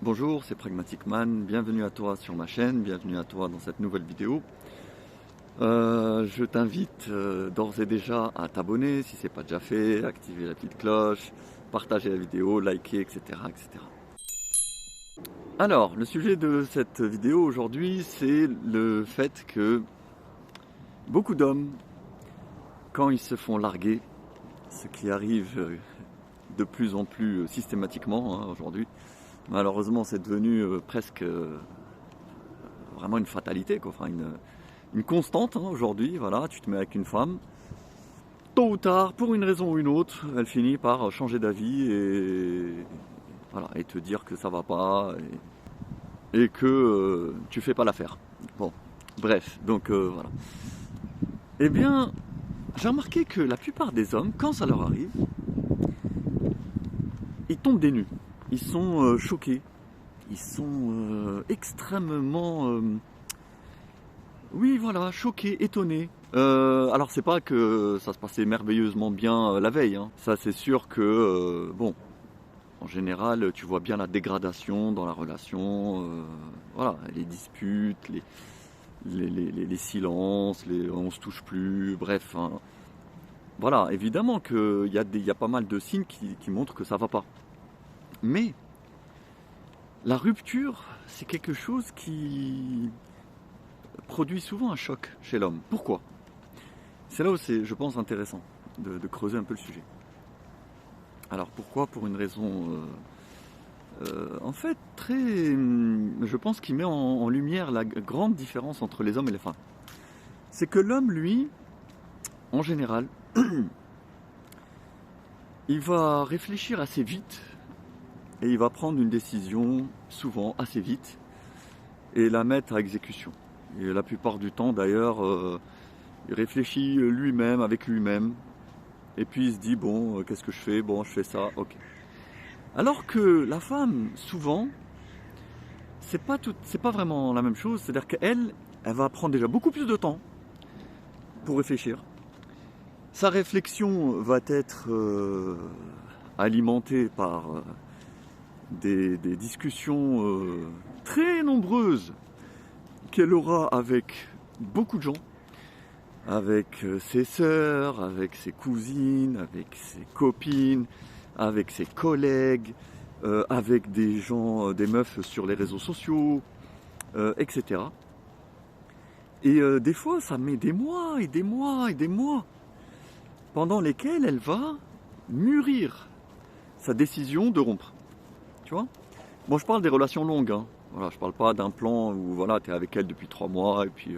Bonjour, c'est Pragmatic Man, bienvenue à toi sur ma chaîne, bienvenue à toi dans cette nouvelle vidéo. Je t'invite d'ores et déjà à t'abonner si ce n'est pas déjà fait, activer la petite cloche, partager la vidéo, liker, etc., etc. Alors, le sujet de cette vidéo aujourd'hui, c'est le fait que beaucoup d'hommes, quand ils se font larguer, ce qui arrive de plus en plus systématiquement aujourd'hui, malheureusement c'est devenu presque vraiment une fatalité, quoi. Enfin, une constante aujourd'hui, voilà, tu te mets avec une femme, tôt ou tard, pour une raison ou une autre, elle finit par changer d'avis et voilà, et te dire que ça va pas et que tu fais pas l'affaire. Bon, bref, donc voilà. Eh bien, j'ai remarqué que la plupart des hommes, quand ça leur arrive, ils tombent des nues. Ils sont choqués. Ils sont extrêmement oui, voilà, choqué, étonné. Alors c'est pas que ça se passait merveilleusement bien la veille, hein. Ça c'est sûr que, bon, en général, tu vois bien la dégradation dans la relation, voilà, les disputes, les silences, on se touche plus, bref, hein. Voilà, évidemment qu'il y a pas mal de signes qui montrent que ça va pas. Mais la rupture, c'est quelque chose qui produit souvent un choc chez l'homme. Pourquoi? C'est là où c'est, je pense, intéressant de creuser un peu le sujet. Alors pourquoi? Pour une raison, en fait, je pense qu'il met en lumière la grande différence entre les hommes et les femmes. C'est que l'homme, lui, en général, il va réfléchir assez vite et il va prendre une décision, souvent assez vite, et la mettre à exécution. Et la plupart du temps, d'ailleurs, il réfléchit lui-même, avec lui-même, et puis il se dit, bon, qu'est-ce que je fais? Bon, je fais ça, ok. Alors que la femme, souvent, c'est pas vraiment la même chose. C'est-à-dire qu'elle, elle va prendre déjà beaucoup plus de temps pour réfléchir. Sa réflexion va être alimentée par des discussions très nombreuses qu'elle aura avec beaucoup de gens, avec ses sœurs, avec ses cousines, avec ses copines, avec ses collègues, avec des gens, des meufs sur les réseaux sociaux, etc. Et des fois, ça met des mois et des mois et des mois pendant lesquels elle va mûrir sa décision de rompre. Tu vois? Bon, je parle des relations longues, hein. Voilà, je parle pas d'un plan où voilà, tu es avec elle depuis 3 mois et puis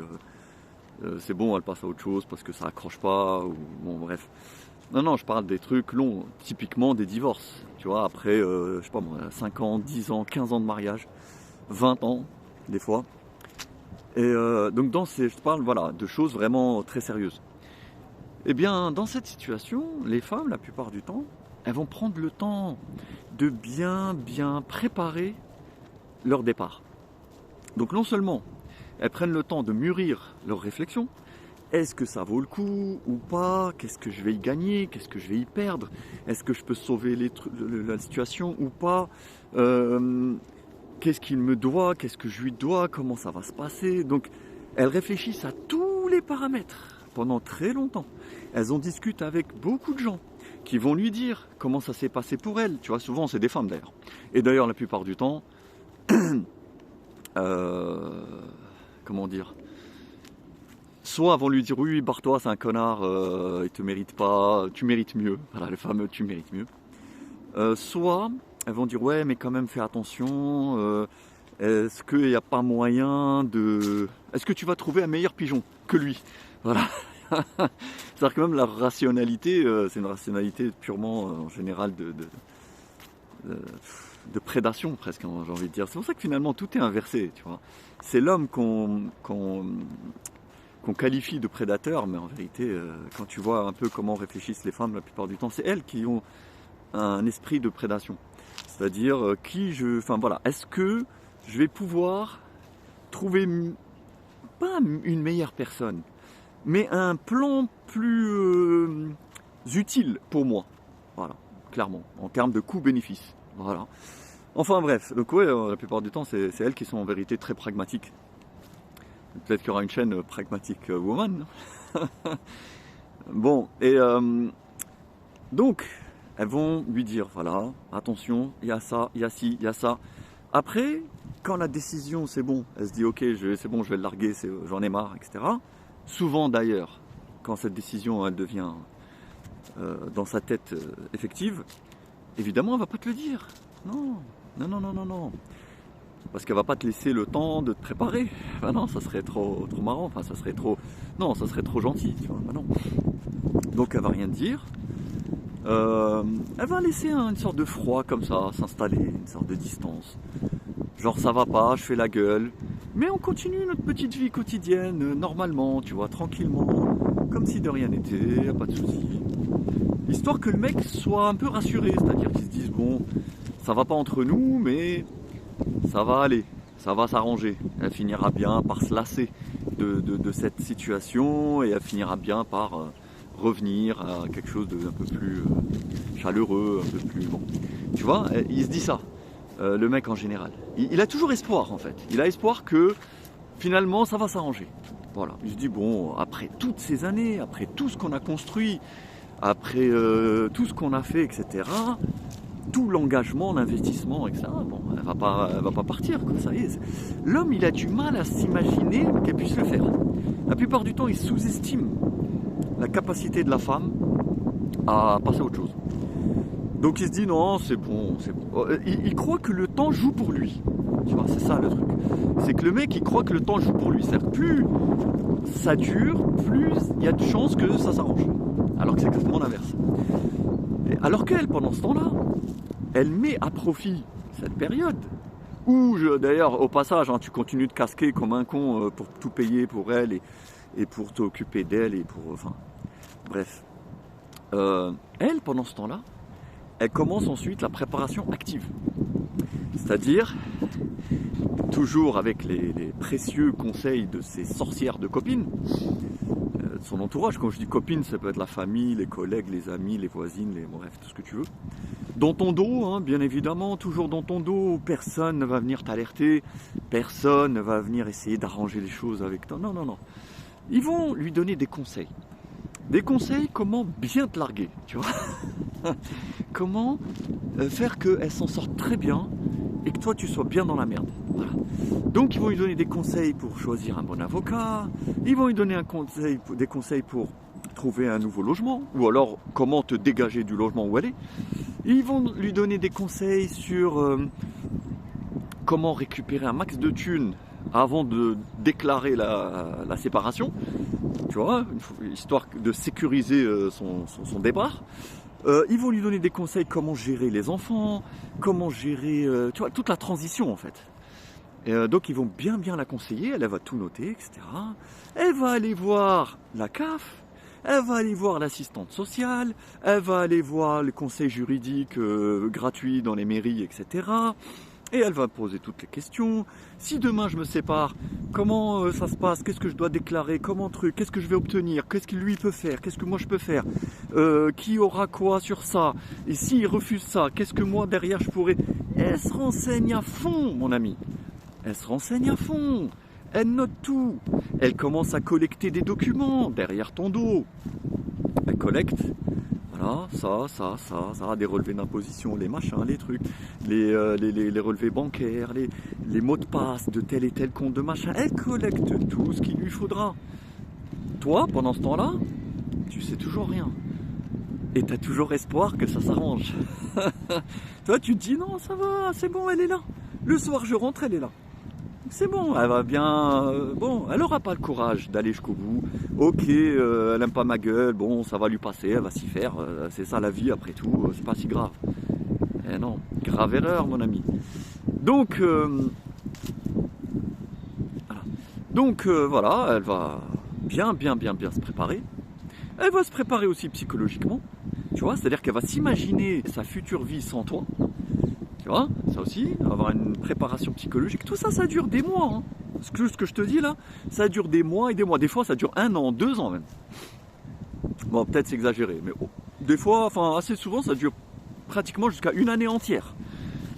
c'est bon, elle passe à autre chose parce que ça accroche pas, ou bon, bref. Non, non, je parle des trucs longs, typiquement des divorces. Tu vois, après, je sais pas moi, 5 ans, 10 ans, 15 ans de mariage, 20 ans, des fois. Et donc, je te parle voilà, de choses vraiment très sérieuses. Eh bien, dans cette situation, les femmes, la plupart du temps, elles vont prendre le temps de bien préparer leur départ. Donc non seulement elles prennent le temps de mûrir leurs réflexions, est-ce que ça vaut le coup ou pas? Qu'est-ce que je vais y gagner? Qu'est-ce que je vais y perdre? Est-ce que je peux sauver la situation ou pas? Qu'est-ce qu'il me doit? Qu'est-ce que je lui dois? Comment ça va se passer? Donc elles réfléchissent à tous les paramètres pendant très longtemps. Elles en discutent avec beaucoup de gens qui vont lui dire comment ça s'est passé pour elle. Tu vois, souvent c'est des femmes d'ailleurs. Et d'ailleurs la plupart du temps, comment dire, soit elles vont lui dire oui, barre-toi, c'est un connard, il te mérite pas, tu mérites mieux. Voilà, le fameux tu mérites mieux. Soit elles vont dire ouais, mais quand même fais attention. Est-ce qu'il n'y a pas moyen de... Est-ce que tu vas trouver un meilleur pigeon que lui? Voilà. C'est-à-dire que même la rationalité, c'est une rationalité purement en général de prédation presque, hein, j'ai envie de dire. C'est pour ça que finalement tout est inversé, tu vois. C'est l'homme qu'on qualifie de prédateur, mais en vérité, quand tu vois un peu comment réfléchissent les femmes la plupart du temps, c'est elles qui ont un esprit de prédation. C'est-à-dire enfin voilà, est-ce que je vais pouvoir trouver pas une meilleure personne, mais un plan plus utile pour moi. Voilà, clairement, en termes de coût-bénéfice. Voilà. Enfin bref, donc ouais, la plupart du temps, c'est elles qui sont en vérité très pragmatiques. Peut-être qu'il y aura une chaîne Pragmatic Woman. Bon, et donc, elles vont lui dire, voilà, attention, il y a ça, il y a ci, il y a ça. Après, quand la décision, c'est bon, elle se dit, ok, c'est bon, je vais le larguer, j'en ai marre, etc. Souvent d'ailleurs, quand cette décision, elle devient dans sa tête effective, évidemment, elle ne va pas te le dire. Non, non, non, non, non, non. Parce qu'elle va pas te laisser le temps de te préparer. Ben non, ça serait trop marrant. Enfin, ça serait trop. Non, ça serait trop gentil. Tu vois. Ben non. Donc elle va rien dire. Elle va laisser une sorte de froid comme ça s'installer, une sorte de distance. Genre ça va pas, je fais la gueule. Mais on continue notre petite vie quotidienne normalement, tu vois, tranquillement, comme si de rien n'était, y a pas de souci. Histoire que le mec soit un peu rassuré, c'est-à-dire qu'il se dise bon, ça va pas entre nous, mais ça va aller, ça va s'arranger. Elle finira bien par se lasser de cette situation et elle finira bien par revenir à quelque chose de un peu plus chaleureux, un peu plus bon. Tu vois, il se dit ça, le mec en général. Il a toujours espoir en fait. Il a espoir que finalement ça va s'arranger. Voilà, il se dit bon, après toutes ces années, après tout ce qu'on a construit, après tout ce qu'on a fait, etc., tout l'engagement, l'investissement, etc., bon, elle va pas partir, quoi, ça y est. L'homme, il a du mal à s'imaginer qu'elle puisse le faire. La plupart du temps, il sous-estime la capacité de la femme à passer à autre chose. Donc il se dit non, c'est bon, c'est bon. Il croit que le temps joue pour lui. Tu vois, c'est ça le truc. C'est que le mec, il croit que le temps joue pour lui. C'est-à-dire que plus ça dure, plus il y a de chances que ça s'arrange. Alors que c'est exactement l'inverse. Alors qu'elle, pendant ce temps-là, elle met à profit cette période où, d'ailleurs, au passage, hein, tu continues de casquer comme un con pour tout payer pour elle et pour t'occuper d'elle et pour... Enfin, bref. Elle, pendant ce temps-là, elle commence ensuite la préparation active. C'est-à-dire, toujours avec les précieux conseils de ses sorcières de copines, de son entourage. Quand je dis copines, ça peut être la famille, les collègues, les amis, les voisines, bref, tout ce que tu veux. Dans ton dos, hein, bien évidemment, toujours dans ton dos, personne ne va venir t'alerter, personne ne va venir essayer d'arranger les choses avec toi. Non, non, non. Ils vont lui donner des conseils. Des conseils comment bien te larguer, tu vois. Comment faire qu'elle s'en sorte très bien et que toi tu sois bien dans la merde. Voilà. Donc ils vont lui donner des conseils pour choisir un bon avocat, ils vont lui donner des conseils pour trouver un nouveau logement, ou alors comment te dégager du logement où elle est. Ils vont lui donner des conseils sur comment récupérer un max de thunes avant de déclarer la séparation, tu vois, histoire de sécuriser son départ. Ils vont lui donner des conseils comment gérer les enfants, comment gérer tu vois, toute la transition en fait. Donc ils vont bien la conseiller, elle va tout noter, etc. Elle va aller voir la CAF, elle va aller voir l'assistante sociale, elle va aller voir le conseil juridique gratuit dans les mairies, etc. Et elle va poser toutes les questions. Si demain je me sépare, comment ça se passe? Qu'est-ce que je dois déclarer? Comment truc? Qu'est-ce que je vais obtenir? Qu'est-ce qu'il lui peut faire? Qu'est-ce que moi je peux faire? Qui aura quoi sur ça? Et s'il refuse ça, qu'est-ce que moi derrière je pourrais... Elle se renseigne à fond, mon ami. Elle se renseigne à fond. Elle note tout. Elle commence à collecter des documents derrière ton dos. Elle collecte. Voilà, ça, des relevés d'imposition, les machins, les trucs, les relevés bancaires, les mots de passe de tel et tel compte de machin. Elle collecte tout ce qu'il lui faudra. Toi, pendant ce temps-là, tu sais toujours rien. Et tu as toujours espoir que ça s'arrange. Toi, tu te dis non, ça va, c'est bon, elle est là. Le soir, je rentre, elle est là. C'est bon, elle va bien. Bon, elle aura pas le courage d'aller jusqu'au bout. Ok, elle aime pas ma gueule. Bon, ça va lui passer, elle va s'y faire. C'est ça la vie après tout. C'est pas si grave. Eh non, grave erreur, mon ami. Donc, voilà. Donc voilà, elle va bien se préparer. Elle va se préparer aussi psychologiquement. Tu vois, c'est-à-dire qu'elle va s'imaginer sa future vie sans toi. Tu vois, ça aussi, avoir une préparation psychologique, tout ça, ça dure des mois. Hein. Ce que je te dis là, ça dure des mois et des mois. Des fois, ça dure 1 an, 2 ans même. Bon, peut-être c'est exagéré, mais des fois, enfin assez souvent, ça dure pratiquement jusqu'à 1 année entière.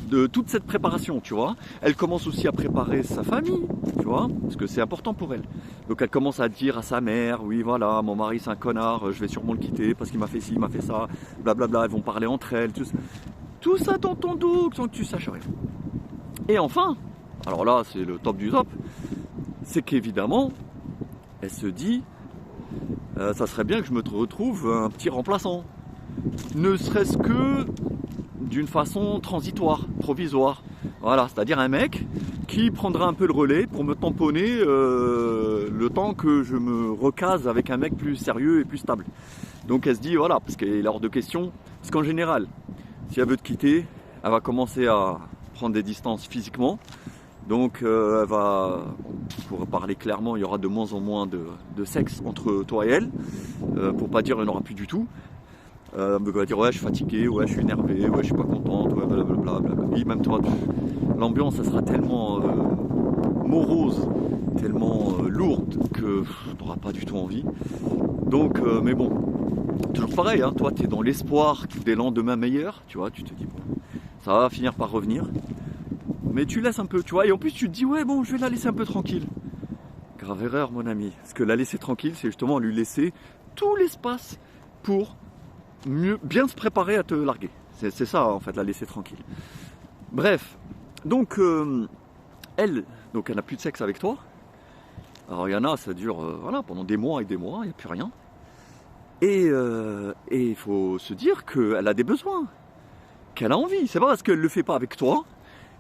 de toute cette préparation, tu vois. Elle commence aussi à préparer sa famille, tu vois, parce que c'est important pour elle. Donc elle commence à dire à sa mère, oui voilà, mon mari c'est un connard, je vais sûrement le quitter parce qu'il m'a fait ci, il m'a fait ça, blablabla, elles vont parler entre elles, tout ça dans ton dos sans que tu saches rien. Et enfin, alors là c'est le top du top, c'est qu'évidemment, elle se dit, ça serait bien que je me retrouve un petit remplaçant, ne serait-ce que d'une façon transitoire, provisoire. Voilà, c'est-à-dire un mec qui prendra un peu le relais pour me tamponner le temps que je me recase avec un mec plus sérieux et plus stable. Donc elle se dit, voilà, parce qu'il est hors de question, parce qu'en général, si elle veut te quitter, elle va commencer à prendre des distances physiquement. Donc elle va, pour parler clairement, il y aura de moins en moins de sexe entre toi et elle, pour pas dire il n'y en aura plus du tout. Elle va dire ouais je suis fatigué, ouais je suis énervé, ouais je suis pas contente, ouais blablabla. Oui, même toi, l'ambiance ça sera tellement morose, tellement lourde que tu n'auras pas du tout envie. Donc mais bon, toujours pareil, hein, toi tu es dans l'espoir des lendemains meilleurs, tu vois, tu te dis bon, ça va finir par revenir. Mais tu laisses un peu, tu vois, et en plus tu te dis ouais bon je vais la laisser un peu tranquille. Grave erreur mon ami, parce que la laisser tranquille c'est justement lui laisser tout l'espace pour bien se préparer à te larguer. C'est ça en fait, la laisser tranquille. Bref, donc elle n'a plus de sexe avec toi. Alors il y en a, ça dure voilà, pendant des mois et des mois, il n'y a plus rien. Et il faut se dire qu'elle a des besoins, qu'elle a envie. C'est pas parce qu'elle ne le fait pas avec toi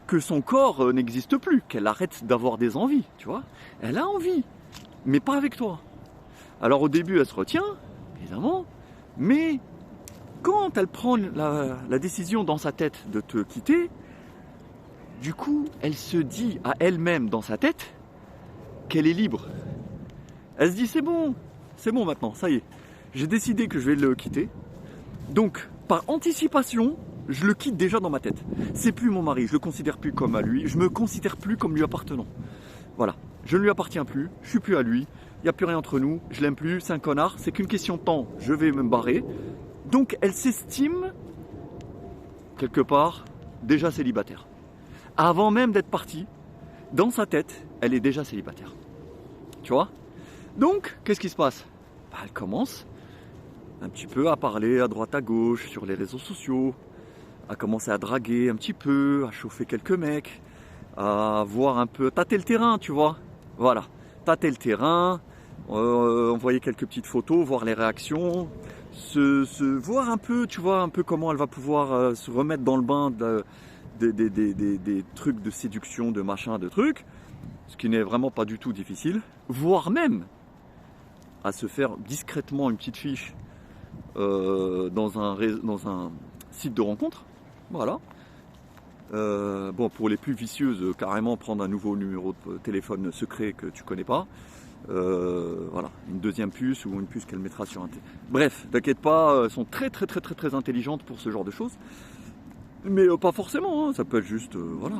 que son corps n'existe plus, qu'elle arrête d'avoir des envies, tu vois. Elle a envie, mais pas avec toi. Alors au début elle se retient, évidemment, mais quand elle prend la décision dans sa tête de te quitter, du coup, elle se dit à elle-même dans sa tête qu'elle est libre. Elle se dit c'est bon maintenant, ça y est. J'ai décidé que je vais le quitter. Donc, par anticipation, je le quitte déjà dans ma tête. C'est plus mon mari, je le considère plus comme à lui, je me considère plus comme lui appartenant. Voilà, je ne lui appartiens plus, je suis plus à lui, il n'y a plus rien entre nous, je l'aime plus, c'est un connard, c'est qu'une question de temps, je vais me barrer. Donc elle s'estime, quelque part, déjà célibataire. Avant même d'être partie, dans sa tête, elle est déjà célibataire. Tu vois? Donc, qu'est-ce qui se passe? Elle commence un petit peu à parler à droite à gauche sur les réseaux sociaux, à commencer à draguer un petit peu, à chauffer quelques mecs, à voir un peu, tâter le terrain, tu vois? Voilà, tâter le terrain, envoyer quelques petites photos, voir les réactions, se voir un peu, tu vois, un peu comment elle va pouvoir se remettre dans le bain des trucs de séduction, de machin, de trucs, ce qui n'est vraiment pas du tout difficile, voire même à se faire discrètement une petite fiche dans un site de rencontre, voilà. Bon, pour les plus vicieuses, carrément prendre un nouveau numéro de téléphone secret que tu connais pas. Voilà, une deuxième puce ou une puce qu'elle mettra sur un Bref, t'inquiète pas, elles sont très intelligentes pour ce genre de choses. Mais pas forcément, hein, ça peut être juste, voilà,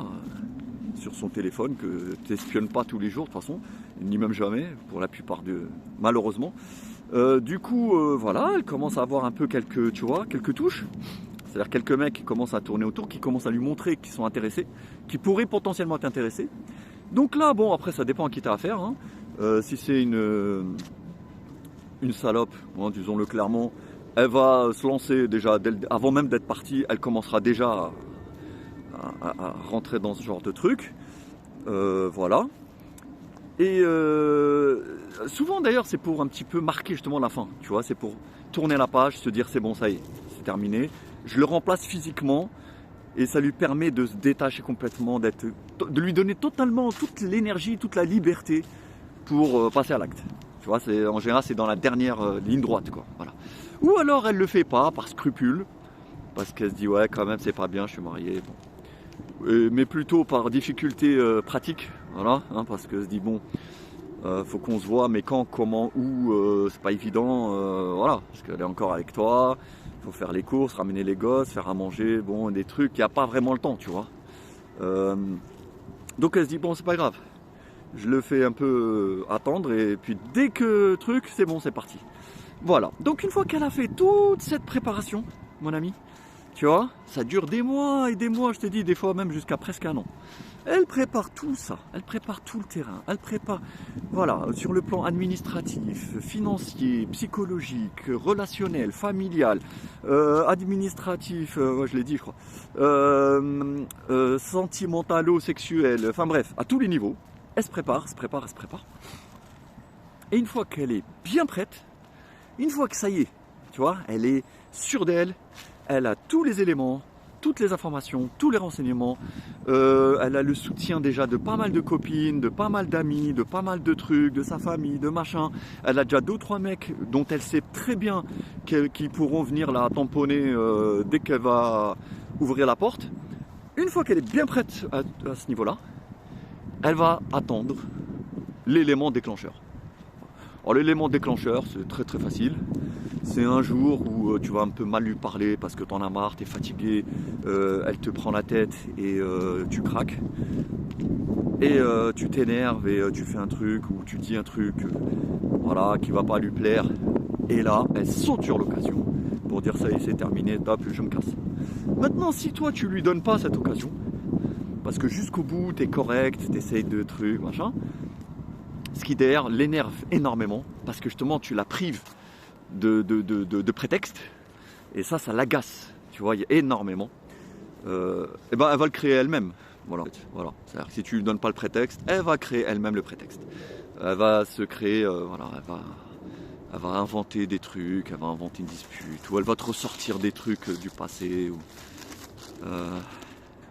sur son téléphone que t'espionnes pas tous les jours de toute façon, ni même jamais, pour la plupart malheureusement. Du coup, voilà, elle commence à avoir un peu quelques touches. C'est-à-dire quelques mecs qui commencent à tourner autour, qui commencent à lui montrer qu'ils sont intéressés, qui pourraient potentiellement t'intéresser. Donc là, bon, après ça dépend à qui t'as affaire, hein. Si c'est une salope, hein, disons-le clairement, elle va se lancer déjà, avant même d'être partie, elle commencera déjà à rentrer dans ce genre de truc. Voilà. Et souvent d'ailleurs c'est pour un petit peu marquer justement la fin, tu vois, c'est pour tourner la page, se dire c'est bon, ça y est, c'est terminé. Je le remplace physiquement et ça lui permet de se détacher complètement, de lui donner totalement toute l'énergie, toute la liberté pour passer à l'acte. Tu vois, en général, c'est dans la dernière ligne droite, quoi. Voilà. Ou alors, elle le fait pas par scrupule, parce qu'elle se dit, ouais, quand même, c'est pas bien, je suis marié. Bon. Mais plutôt par difficulté pratique, voilà, hein, parce qu'elle se dit, bon, faut qu'on se voit, mais quand, comment, où, c'est pas évident, voilà, parce qu'elle est encore avec toi, faut faire les courses, ramener les gosses, faire à manger, bon, des trucs, il n'y a pas vraiment le temps, tu vois. Donc, elle se dit, bon, c'est pas grave. Je le fais un peu attendre et puis dès que truc, c'est bon, c'est parti. Voilà. Donc une fois qu'elle a fait toute cette préparation, mon ami, Tu vois, ça dure des mois et des mois, je te dis, des fois même jusqu'à presque un an. Elle prépare tout ça, elle prépare tout le terrain, elle prépare, voilà, sur le plan administratif, financier, psychologique, relationnel, familial, administratif, ouais, je l'ai dit je crois, sentimentalo-sexuel, enfin bref, à tous les niveaux, elle se prépare, elle se prépare, elle se prépare. Et une fois qu'elle est bien prête, une fois que ça y est, tu vois, elle est sûre d'elle, elle a tous les éléments, toutes les informations, tous les renseignements, elle a le soutien déjà de pas mal de copines, de pas mal d'amis, de pas mal de trucs, de sa famille, de machin. Elle a déjà 2-3 mecs dont elle sait très bien qu'ils pourront venir la tamponner dès qu'elle va ouvrir la porte. Une fois qu'elle est bien prête à ce niveau-là, elle va attendre l'élément déclencheur. Alors l'élément déclencheur, c'est très très facile. C'est un jour où tu vas un peu mal lui parler parce que t'en as marre, t'es fatigué, elle te prend la tête et tu craques. Et tu t'énerves et tu fais un truc ou tu dis un truc voilà, qui va pas lui plaire. Et là, elle saute sur l'occasion pour dire ça y est, c'est terminé, top, je me casse. Maintenant, si toi tu lui donnes pas cette occasion, parce que jusqu'au bout t'es correct, t'essayes de trucs, machin, ce qui d'ailleurs l'énerve énormément parce que justement tu la prives de prétexte et ça l'agace, tu vois, énormément. Et ben elle va le créer elle-même. Voilà. C'est-à-dire que si tu lui donnes pas le prétexte, elle va créer elle-même le prétexte. Elle va se créer, voilà, elle va inventer des trucs, elle va inventer une dispute, ou elle va te ressortir des trucs du passé.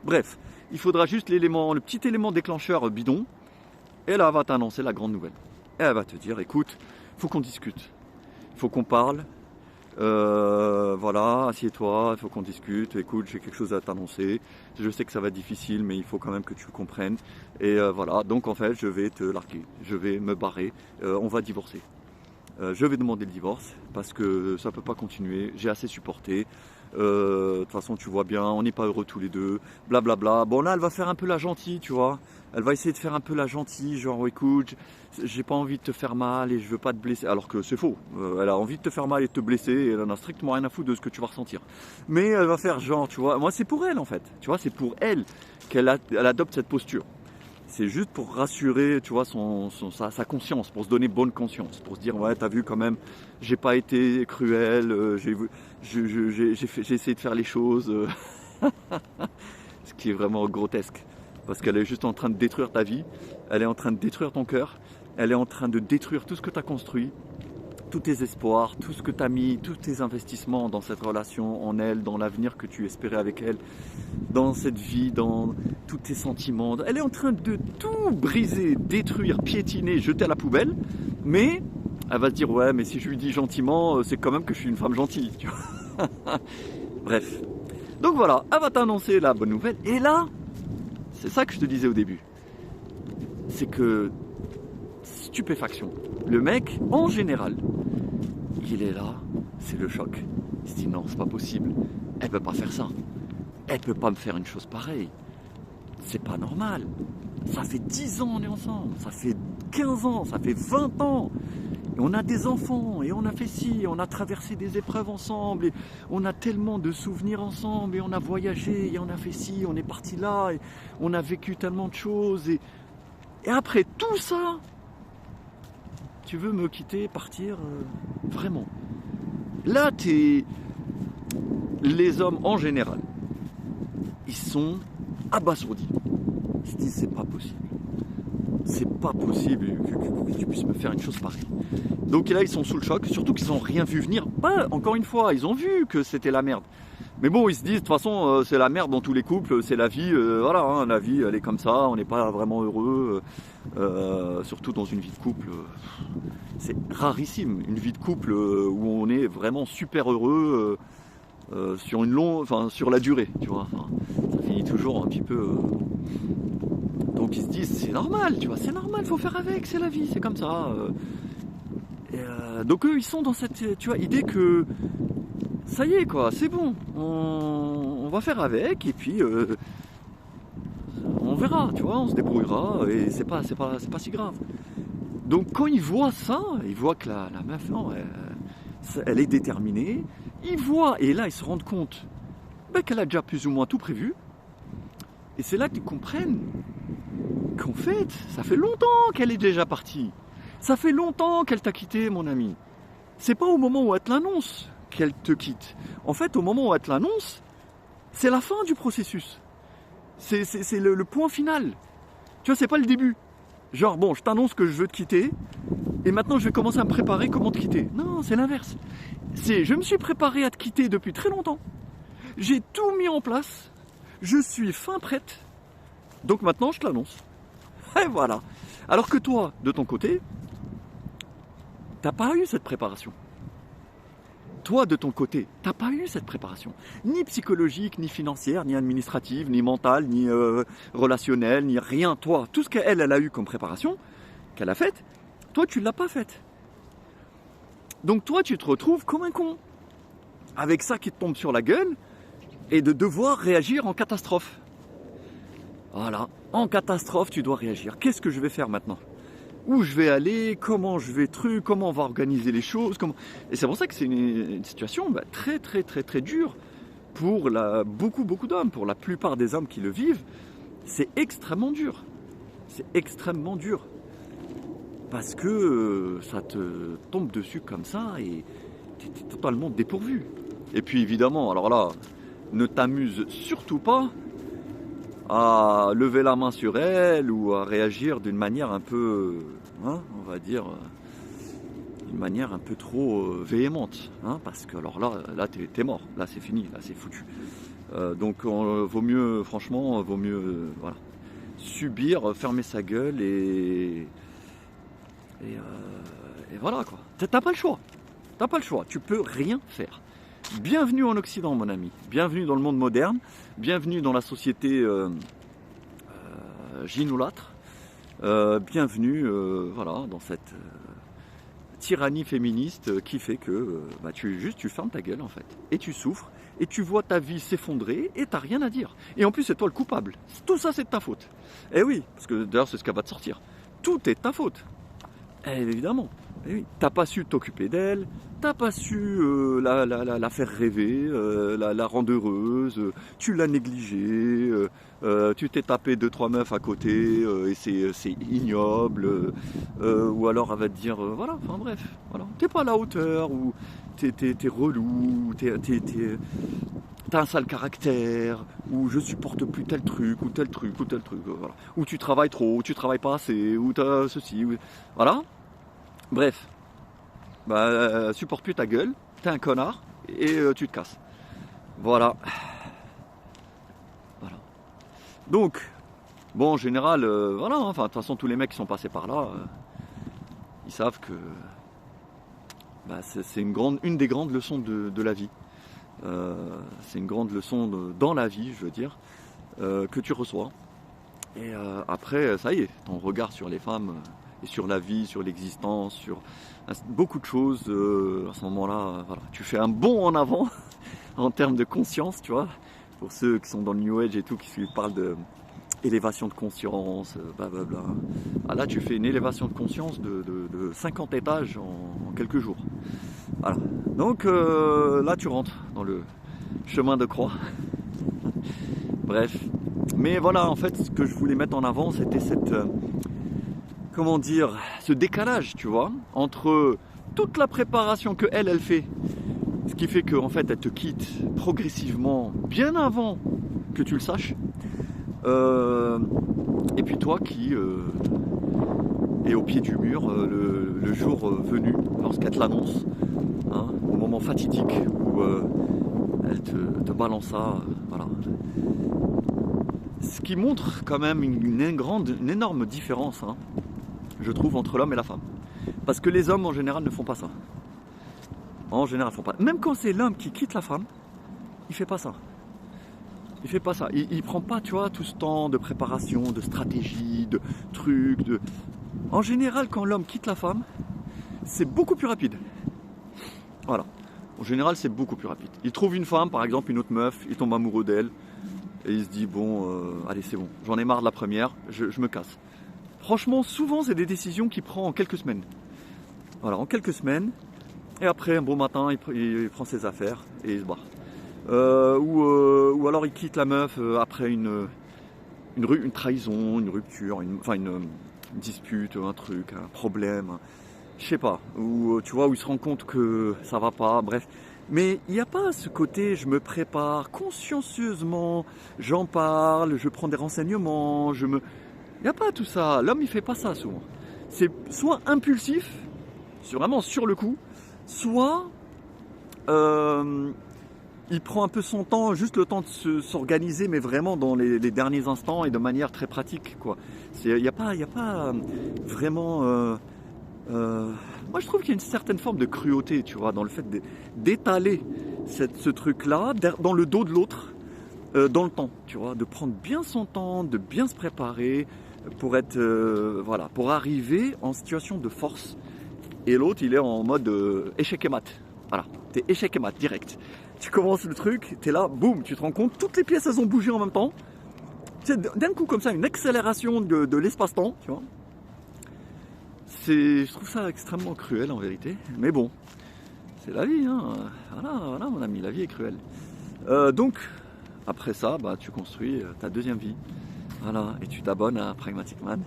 Bref, il faudra juste le petit élément déclencheur bidon. Et là, elle va t'annoncer la grande nouvelle. Et elle va te dire, écoute, il faut qu'on discute. Il faut qu'on parle. Voilà, assieds-toi, il faut qu'on discute. Écoute, j'ai quelque chose à t'annoncer. Je sais que ça va être difficile, mais il faut quand même que tu le comprennes. Et voilà, donc en fait, je vais te larguer. Je vais me barrer. On va divorcer. Je vais demander le divorce parce que ça ne peut pas continuer. J'ai assez supporté. De toute façon, tu vois bien, on n'est pas heureux tous les deux. Blablabla. Bon, là, elle va faire un peu la gentille, tu vois. Elle va essayer de faire un peu la gentille, genre écoute, j'ai pas envie de te faire mal et je veux pas te blesser. Alors que c'est faux. Elle a envie de te faire mal et de te blesser et elle en a strictement rien à foutre de ce que tu vas ressentir. Mais elle va faire genre, tu vois, moi c'est pour elle en fait. Tu vois, c'est pour elle qu'elle adopte cette posture. C'est juste pour rassurer, tu vois, sa conscience, pour se donner bonne conscience, pour se dire ouais, t'as vu quand même, j'ai pas été cruel, j'ai essayé de faire les choses, ce qui est vraiment grotesque. Parce qu'elle est juste en train de détruire ta vie, elle est en train de détruire ton cœur, elle est en train de détruire tout ce que tu as construit, tous tes espoirs, tout ce que tu as mis, tous tes investissements dans cette relation, en elle, dans l'avenir que tu espérais avec elle, dans cette vie, dans tous tes sentiments. Elle est en train de tout briser, détruire, piétiner, jeter à la poubelle, mais elle va se dire ouais, mais si je lui dis gentiment, c'est quand même que je suis une femme gentille. Tu vois. Bref. Donc voilà, elle va t'annoncer la bonne nouvelle, et là, c'est ça que je te disais au début. C'est que, stupéfaction. Le mec, en général, il est là, c'est le choc. Il se dit non, c'est pas possible. Elle peut pas faire ça. Elle peut pas me faire une chose pareille. C'est pas normal. Ça fait 10 ans on est ensemble. Ça fait 15 ans, ça fait 20 ans. Et on a des enfants, et on a fait ci, on a traversé des épreuves ensemble, et on a tellement de souvenirs ensemble, et on a voyagé, et on a fait ci, on est parti là, et on a vécu tellement de choses. Et après tout ça, tu veux me quitter, partir, vraiment. Là, les hommes en général, ils sont abasourdis. Ils se disent c'est pas possible. C'est pas possible que tu puisses me faire une chose pareille. Donc là, ils sont sous le choc, surtout qu'ils n'ont rien vu venir. Bah, encore une fois, ils ont vu que c'était la merde. Mais bon, ils se disent, de toute façon, c'est la merde dans tous les couples, c'est la vie, voilà, hein, la vie, elle est comme ça, on n'est pas vraiment heureux, surtout dans une vie de couple. C'est rarissime, une vie de couple où on est vraiment super heureux sur la durée, tu vois. Enfin, ça finit toujours un petit peu... Donc ils se disent c'est normal, tu vois, c'est normal, faut faire avec, c'est la vie, c'est comme ça. Donc eux ils sont dans cette, tu vois, idée que ça y est quoi, c'est bon, on va faire avec et puis on verra, tu vois, on se débrouillera et c'est pas si grave. Donc quand ils voient ça, ils voient que la meuf, non, elle est déterminée, ils voient et là ils se rendent compte qu'elle a déjà plus ou moins tout prévu. Et c'est là que tu comprennes qu'en fait, ça fait longtemps qu'elle est déjà partie. Ça fait longtemps qu'elle t'a quitté, mon ami. C'est pas au moment où elle te l'annonce qu'elle te quitte. En fait, au moment où elle te l'annonce, c'est la fin du processus. C'est le point final. Tu vois, c'est pas le début. Genre, bon, je t'annonce que je veux te quitter, et maintenant je vais commencer à me préparer comment te quitter. Non, c'est l'inverse. Je me suis préparé à te quitter depuis très longtemps. J'ai tout mis en place. Je suis fin prête. Donc maintenant, je te l'annonce. Et voilà. Alors que toi, de ton côté, t'as pas eu cette préparation. Toi, de ton côté, t'as pas eu cette préparation. Ni psychologique, ni financière, ni administrative, ni mentale, ni relationnelle, ni rien. Toi, tout ce qu'elle a eu comme préparation, qu'elle a faite, toi, tu l'as pas faite. Donc toi, tu te retrouves comme un con. Avec ça qui te tombe sur la gueule, et de devoir réagir en catastrophe. Voilà. En catastrophe, tu dois réagir. Qu'est-ce que je vais faire maintenant ? Où je vais aller, comment je vais comment on va organiser les choses, Et c'est pour ça que c'est une situation très très très très dure pour beaucoup d'hommes, pour la plupart des hommes qui le vivent, c'est extrêmement dur. C'est extrêmement dur. Parce que ça te tombe dessus comme ça et tu es totalement dépourvu. Et puis évidemment, alors là, ne t'amuse surtout pas à lever la main sur elle ou à réagir d'une manière un peu, on va dire, d'une manière un peu trop véhémente, parce que alors là t'es mort, là c'est fini, là c'est foutu. Donc vaut mieux, franchement, voilà, subir, fermer sa gueule et voilà quoi. T'as pas le choix, tu peux rien faire. Bienvenue en Occident, mon ami. Bienvenue dans le monde moderne. Bienvenue dans la société gynolâtre. Bienvenue voilà, dans cette tyrannie féministe qui fait que tu fermes ta gueule en fait. Et tu souffres. Et tu vois ta vie s'effondrer et t'as rien à dire. Et en plus, c'est toi le coupable. Tout ça, c'est de ta faute. Eh oui, parce que d'ailleurs, c'est ce qu'elle va te sortir. Tout est de ta faute. Évidemment. Eh oui. T'as pas su t'occuper d'elle, t'as pas su la faire rêver, la rendre heureuse, tu l'as négligée, tu t'es tapé 2-3 meufs à côté et c'est ignoble, ou alors elle va te dire, voilà, enfin bref, voilà, t'es pas à la hauteur, ou t'es relou, t'as un sale caractère, ou je supporte plus tel truc, ou tel truc, voilà. Ou tu travailles trop, ou tu travailles pas assez, ou t'as ceci, voilà. Bref, supporte plus ta gueule, t'es un connard, et tu te casses. Voilà. Donc, bon, en général, voilà, enfin, de toute façon, tous les mecs qui sont passés par là, ils savent que c'est une des grandes leçons de la vie. C'est une grande leçon dans la vie, je veux dire, que tu reçois. Et après, ça y est, ton regard sur les femmes et sur la vie, sur l'existence, sur beaucoup de choses, à ce moment-là, voilà, tu fais un bond en avant en termes de conscience, tu vois. Pour ceux qui sont dans le New Age et tout, qui parlent de élévation de conscience, blablabla. Ah, là, tu fais une élévation de conscience de 50 étages en quelques jours. Voilà. Donc là, tu rentres dans le chemin de croix. Bref. Mais voilà, en fait, ce que je voulais mettre en avant, c'était ce décalage, tu vois, entre toute la préparation que elle fait, ce qui fait qu'en fait, elle te quitte progressivement, bien avant que tu le saches. Et puis toi qui est au pied du mur le jour venu, lorsqu'elle te l'annonce, au moment fatidique où elle te balance ça, voilà. Ce qui montre quand même une énorme différence, je trouve, entre l'homme et la femme. Parce que les hommes en général ne font pas ça. En général, ils font pas. Même quand c'est l'homme qui quitte la femme, il fait pas ça. Il fait pas ça. Il prend pas, tu vois, tout ce temps de préparation, de stratégie, de trucs. En général, quand l'homme quitte la femme, c'est beaucoup plus rapide. Voilà. En général, c'est beaucoup plus rapide. Il trouve une femme, par exemple, une autre meuf, il tombe amoureux d'elle, et il se dit, bon, allez, c'est bon, j'en ai marre de la première, je me casse. Franchement, souvent, c'est des décisions qu'il prend en quelques semaines. Voilà, en quelques semaines. Et après, un beau matin, il prend ses affaires et il se barre. ou alors il quitte la meuf après une trahison, une rupture, une dispute, un truc, un problème, je sais pas, ou tu vois, où il se rend compte que ça va pas, bref. Mais il n'y a pas ce côté, je me prépare consciencieusement, j'en parle, je prends des renseignements, il n'y a pas tout ça. L'homme, il fait pas ça souvent. C'est soit impulsif, vraiment sur le coup, soit il prend un peu son temps, juste le temps de s'organiser, mais vraiment dans les derniers instants et de manière très pratique, quoi. Il n'y a pas vraiment... moi, je trouve qu'il y a une certaine forme de cruauté, tu vois, dans le fait d'étaler ce truc-là dans le dos de l'autre, dans le temps, tu vois, de prendre bien son temps, de bien se préparer pour être, voilà, pour arriver en situation de force. Et l'autre, il est en mode échec et mat. Voilà, t'es échec et mat direct. Tu commences le truc, t'es là, boum, tu te rends compte, toutes les pièces elles ont bougé en même temps. C'est d'un coup comme ça, une accélération de l'espace-temps, tu vois. Je trouve ça extrêmement cruel en vérité, mais bon, c'est la vie, hein. Voilà mon ami, la vie est cruelle. Donc, après ça, bah, tu construis ta deuxième vie, voilà, et tu t'abonnes à Pragmatic Man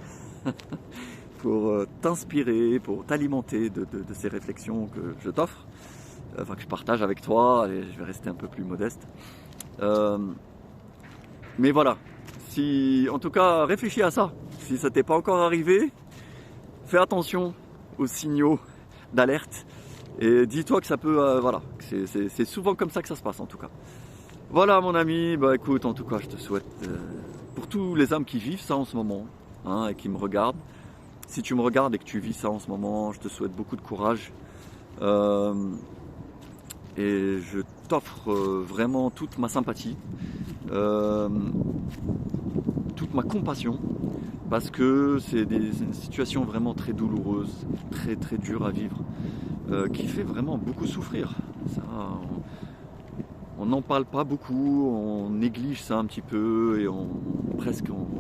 pour t'inspirer, pour t'alimenter de ces réflexions que je t'offre, enfin que je partage avec toi, et je vais rester un peu plus modeste. Mais voilà, en tout cas, réfléchis à ça, si ça t'est pas encore arrivé, fais attention aux signaux d'alerte et dis-toi que ça peut, voilà, c'est souvent comme ça que ça se passe en tout cas. Voilà mon ami, bah écoute, en tout cas je te souhaite, pour tous les âmes qui vivent ça en ce moment, hein, et qui me regardent, si tu me regardes et que tu vis ça en ce moment, je te souhaite beaucoup de courage, et je t'offre vraiment toute ma sympathie, toute ma compassion, parce que c'est une situation vraiment très douloureuse, très très dure à vivre, qui fait vraiment beaucoup souffrir. Ça, on n'en parle pas beaucoup, on néglige ça un petit peu et on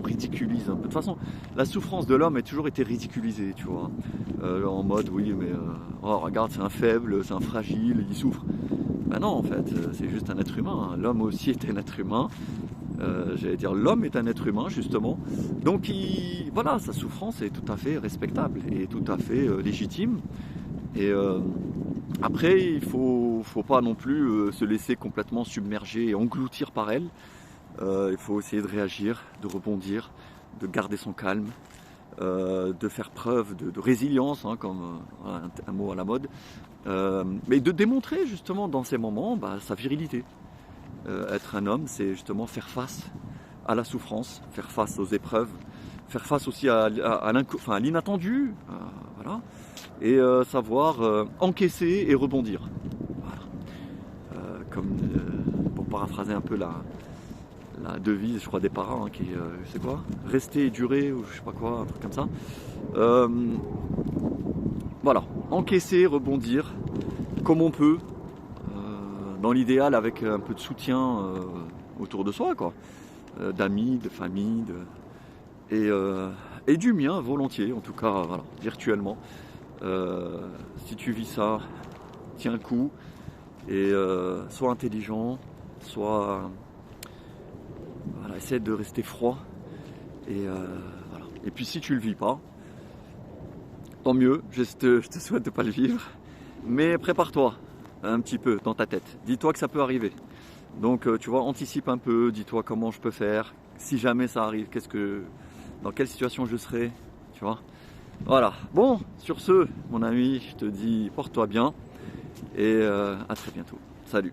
ridiculise un peu. De toute façon, la souffrance de l'homme a toujours été ridiculisée, tu vois, en mode oui mais oh, regarde, c'est un faible, c'est un fragile, il souffre. Ben non, en fait, c'est juste un être humain, hein. L'homme aussi est un être humain. J'allais dire l'homme est un être humain justement, donc voilà, sa souffrance est tout à fait respectable et tout à fait légitime, et après il faut pas non plus se laisser complètement submerger et engloutir par elle. Il faut essayer de réagir, de rebondir, de garder son calme, de faire preuve de résilience, hein, comme un mot à la mode, mais de démontrer justement dans ces moments sa virilité. Être un homme, c'est justement faire face à la souffrance, faire face aux épreuves, faire face aussi à l'inattendu, voilà, et savoir encaisser et rebondir. Voilà. Pour paraphraser un peu la devise, je crois, des parents, hein, qui est, c'est quoi, rester et durer, ou je sais pas quoi, un truc comme ça. Voilà, encaisser, rebondir, comme on peut. Dans l'idéal avec un peu de soutien autour de soi, quoi, d'amis, de famille, et du mien volontiers, en tout cas, voilà, virtuellement. Si tu vis ça, tiens le coup et sois intelligent, voilà, essaie de rester froid, et voilà. Et puis si tu le vis pas, tant mieux, je te souhaite de pas le vivre, mais prépare-toi un petit peu dans ta tête. Dis-toi que ça peut arriver. Donc tu vois, anticipe un peu, dis-toi comment je peux faire. Si jamais ça arrive, dans quelle situation je serai, tu vois. Voilà. Bon, sur ce, mon ami, je te dis porte-toi bien et à très bientôt. Salut.